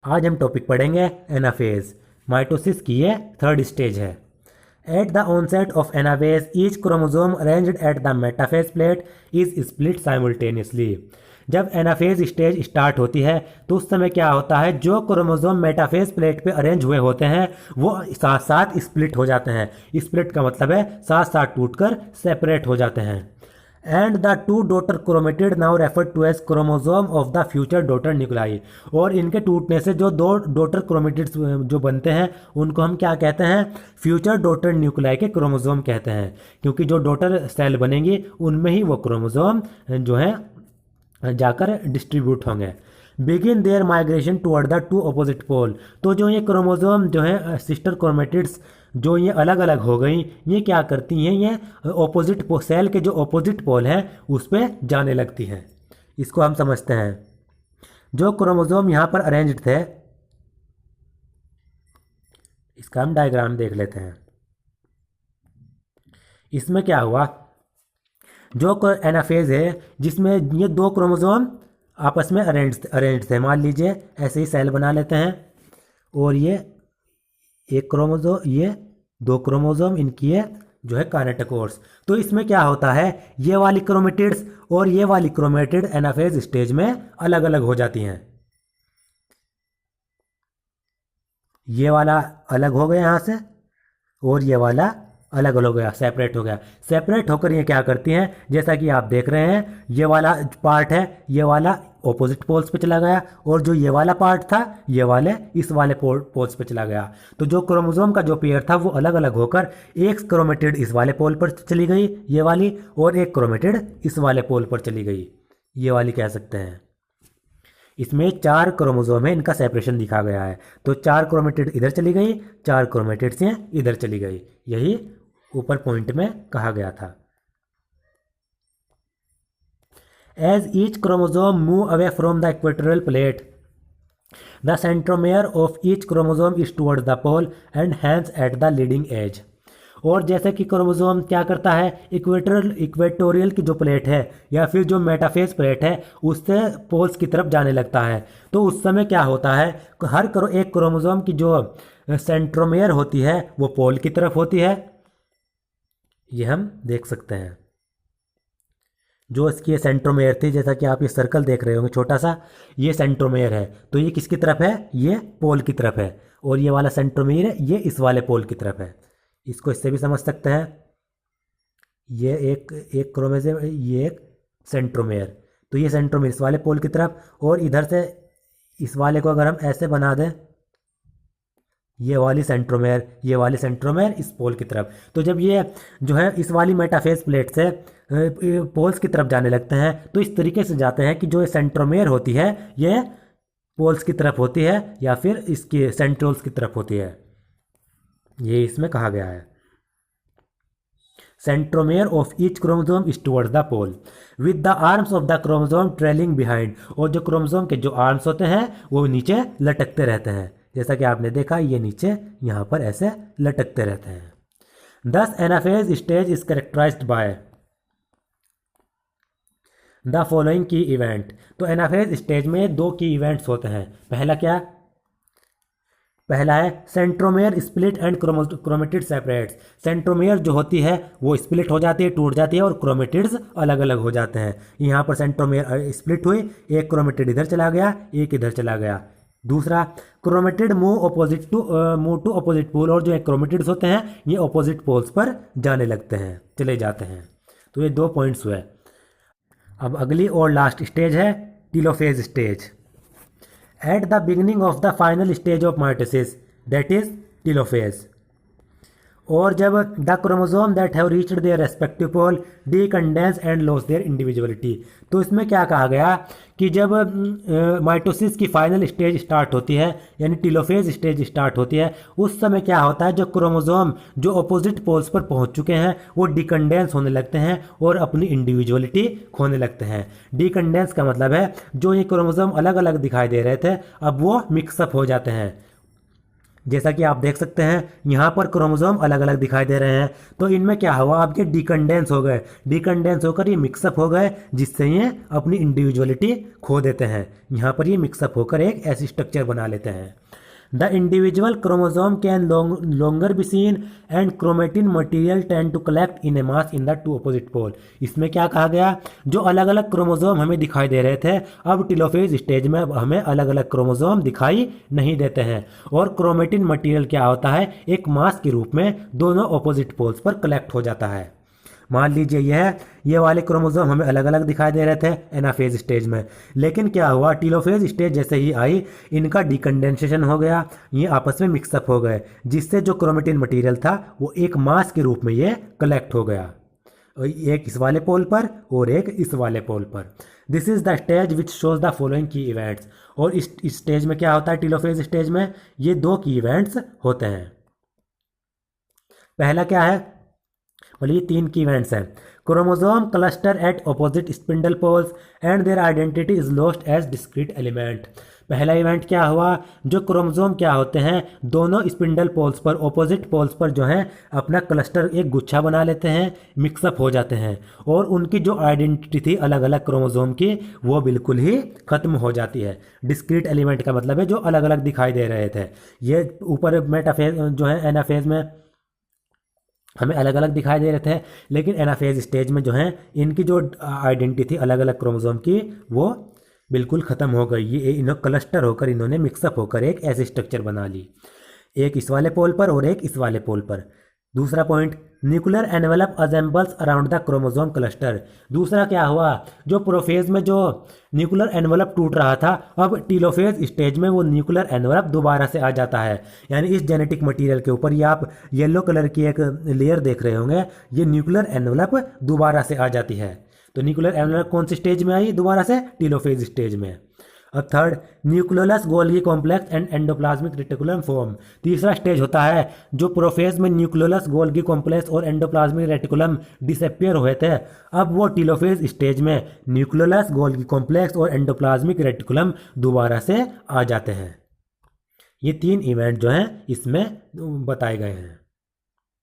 आज हम टॉपिक पढ़ेंगे एनाफेज। माइटोसिस की ये थर्ड स्टेज है। At the onset of anaphase each chromosome arranged at the metaphase plate is split simultaneously. जब एनाफेज स्टेज स्टार्ट होती है तो उस समय क्या होता है, जो क्रोमोसोम मेटाफेज प्लेट पे अरेंज हुए होते हैं वो साथ साथ स्प्लिट हो जाते हैं। स्प्लिट का मतलब है साथ साथ टूटकर सेपरेट हो जाते हैं। And the two daughter chromatid now refer to as chromosome of the future daughter nuclei. और इनके टूटने से जो दो डॉटर क्रोमेटिड्स जो बनते हैं उनको हम क्या कहते हैं, फ्यूचर डॉटर न्यूक्लाई के क्रोमोसोम कहते हैं, क्योंकि जो डॉटर सेल बनेंगी उनमें ही वो क्रोमोसोम जो है जाकर डिस्ट्रीब्यूट होंगे। Begin their migration toward the two opposite pole. तो जो ये क्रोमोसोम जो है सिस्टर क्रोमेटिड्स जो ये अलग अलग हो गई, ये क्या करती हैं, ये ऑपोजिट सेल के जो ऑपोजिट पोल हैं उस पर जाने लगती हैं। इसको हम समझते हैं। जो क्रोमोसोम यहाँ पर अरेंज्ड थे, इसका हम डायग्राम देख लेते हैं। इसमें क्या हुआ, जो एनाफेज है जिसमें ये दो क्रोमोसोम आपस में अरेंज्ड थे। मान लीजिए ऐसे ही सेल बना लेते हैं और ये एक क्रोमोसोम, ये दो क्रोमोसोम, इनकी है जो है काइनेटोकोर्स। तो इसमें क्या होता है, ये वाली क्रोमेटिड्स और ये वाली क्रोमेटिड एनाफेज स्टेज में अलग अलग हो जाती हैं। ये वाला अलग हो गया यहाँ से और ये वाला अलग अलग हो गया, सेपरेट हो गया। सेपरेट होकर ये क्या करती हैं, जैसा कि आप देख रहे हैं, ये वाला पार्ट है, ये वाला ऑपोजिट पोल्स पे चला गया और जो ये वाला पार्ट था ये वाले इस वाले पोल्स पे चला गया। तो जो क्रोमोसोम का जो पेयर था वो अलग अलग होकर एक क्रोमेटिड इस वाले पोल पर चली गई ये वाली, और एक क्रोमेटिड इस वाले पोल पर चली गई ये वाली कह सकते हैं। इसमें चार क्रोमोसोम है, इनका सेपरेशन दिखा गया है। तो चार क्रोमेटिड इधर चली गई, चार क्रोमेटिड्स हैं इधर चली गई, यही ऊपर पॉइंट में कहा गया था। As each chromosome move away from the equatorial plate the centromere of each chromosome is towards the pole and hence at the leading edge. और जैसे कि क्रोमोसोम क्या करता है, इक्वेटोरियल की जो प्लेट है या फिर जो मेटाफेज प्लेट है उससे पोल्स की तरफ जाने लगता है। तो उस समय क्या होता है, एक क्रोमोसोम की जो सेंट्रोमेयर होती है वो पोल की तरफ होती है, ये हम देख सकते हैं। जो इसकी सेंट्रोमेयर थी, जैसा कि आप ये सर्कल देख रहे होंगे छोटा सा, ये सेंट्रोमेयर है। तो ये किसकी तरफ है, ये पोल की तरफ है। और ये वाला सेंट्रोमेयर है, ये इस वाले पोल की तरफ है। इसको इससे भी समझ सकते हैं, ये एक क्रोमोसोम, ये एक सेंट्रोमेयर। तो ये सेंट्रोमेयर इस वाले पोल की तरफ, और इधर से इस वाले को अगर हम ऐसे बना दें, ये वाली सेंट्रोमेयर इस पोल की तरफ। तो जब ये जो है इस वाली मेटाफेज प्लेट से पोल्स की तरफ जाने लगते हैं तो इस तरीके से जाते हैं कि जो सेंट्रोमेयर होती है ये पोल्स की तरफ होती है या फिर इसकी सेंट्रोल्स की तरफ होती है, ये इसमें कहा गया है। Centromere of each chromosome is towards the pole with the arms of the chromosome trailing behind. और जो क्रोमोसोम के जो आर्म्स होते हैं वो नीचे लटकते रहते हैं, जैसा कि आपने देखा ये नीचे यहाँ पर ऐसे लटकते रहते हैं। This anaphase stage is characterized by the following key event. तो एनाफेज स्टेज में दो की इवेंट्स होते हैं। पहला है centromere split and chromatid separates. Centromere जो होती है वो स्प्लिट हो जाती है, टूट जाती है, और क्रोमेटिड्स अलग अलग हो जाते हैं। यहाँ पर सेंट्रोमेयर स्प्लिट हुई, एक क्रोमेटिड इधर चला गया, एक इधर चला गया। दूसरा, chromatid move to opposite pole. और जो क्रोमेटिड्स होते हैं ये अपोजिट पोल्स पर जाने लगते हैं, चले जाते हैं। तो ये दो पॉइंट्स हुए। अब अगली और लास्ट स्टेज है telophase stage. At the beginning of the final stage of mitosis, that is telophase. और जब the chromosome that have reached their respective pole decondense and lose their individuality. तो इसमें क्या कहा गया कि जब माइटोसिस की फाइनल स्टेज स्टार्ट होती है यानी टीलोफेज स्टेज स्टार्ट होती है, उस समय क्या होता है, जो क्रोमोसोम जो अपोजिट पोल्स पर पहुंच चुके हैं वो डिकंडेंस होने लगते हैं और अपनी इंडिविजुअलिटी खोने लगते हैं। डिकंडेंस का मतलब है जो ये क्रोमोसोम अलग अलग दिखाई दे रहे थे अब वो मिक्सअप हो जाते हैं। जैसा कि आप देख सकते हैं यहाँ पर क्रोमोसोम अलग अलग दिखाई दे रहे हैं, तो इनमें क्या हुआ, आपके डिकंडेंस हो गए, डिकंडेंस होकर ये मिक्सअप हो गए, जिससे ये अपनी इंडिविजुअलिटी खो देते हैं। यहाँ पर ये मिक्सअप होकर एक ऐसी स्ट्रक्चर बना लेते हैं। The individual chromosome can longer be seen and chromatin material tend to collect in a mass in the two opposite pole। इसमें क्या कहा गया, जो अलग अलग क्रोमोसोम हमें दिखाई दे रहे थे, अब टेलोफेज स्टेज में हमें अलग अलग क्रोमोसोम दिखाई नहीं देते हैं, और क्रोमेटिन मटेरियल क्या होता है, एक मास के रूप में दोनों ऑपोजिट पोल्स पर कलेक्ट हो जाता है। मान लीजिए ये वाले क्रोमोसोम हमें अलग अलग दिखाई दे रहे थे एनाफेज स्टेज में, लेकिन क्या हुआ, टीलोफेज स्टेज जैसे ही आई, इनका डिकंडेंसेशन हो गया, ये आपस में मिक्सअप हो गए, जिससे जो क्रोमेटिन मटेरियल था वो एक मास के रूप में ये कलेक्ट हो गया, एक इस वाले पोल पर और एक इस वाले पोल पर। This is the stage which shows the following की इवेंट्स। और इस स्टेज में क्या होता है, टीलोफेज स्टेज में ये दो की इवेंट्स होते हैं। पहला क्या है, बोलिए, तीन की इवेंट्स हैं। Chromosome cluster at opposite spindle poles and their identity is lost as discrete element. पहला इवेंट क्या हुआ, जो क्रोमोसोम क्या होते हैं, दोनों स्पिंडल पोल्स पर, ऑपोजिट पोल्स पर जो है अपना क्लस्टर एक गुच्छा बना लेते हैं, मिक्सअप हो जाते हैं, और उनकी जो आइडेंटिटी थी अलग अलग क्रोमोसोम की, वो बिल्कुल ही खत्म हो जाती है। डिस्क्रीट एलिमेंट का मतलब है जो अलग अलग दिखाई दे रहे थे। ये ऊपर मेटाफेज जो है एनाफेज में हमें अलग अलग दिखाई दे रहे थे, लेकिन एनाफेज स्टेज में जो है इनकी जो आइडेंटिटी थी अलग अलग क्रोमोसोम की, वो बिल्कुल ख़त्म हो गई। ये इन्होंने क्लस्टर होकर, इन्होंने मिक्सअप होकर एक ऐसी स्ट्रक्चर बना ली, एक इस वाले पोल पर और एक इस वाले पोल पर। दूसरा point, nuclear envelope assembles around the chromosome cluster. दूसरा क्या हुआ, जो प्रोफेज में जो न्यूक्लियर एनवेलप टूट रहा था, अब टीलोफेज स्टेज में वो न्यूक्लियर एनवेलप दोबारा से आ जाता है। यानी इस जेनेटिक मटेरियल के ऊपर ये आप येलो कलर की एक लेयर देख रहे होंगे, ये न्यूक्लियर एनवेलप दोबारा से आ जाती है। तो न्यूक्लियर एनवेलप कौन सी स्टेज में आई दोबारा से, टीलोफेज स्टेज में। और third, nucleolus Golgi complex and endoplasmic reticulum form. तीसरा स्टेज होता है जो प्रोफेज में न्यूक्लियोलस गोल्गी कॉम्प्लेक्स और एंडोप्लाज्मिक रेटिकुलम डिसअपियर हुए थे, अब वो टीलोफेज स्टेज में न्यूक्लियोलस गोल्गी कॉम्प्लेक्स और एंडोप्लाज्मिक रेटिकुलम दोबारा से आ जाते हैं। ये तीन इवेंट जो हैं इसमें बताए गए हैं।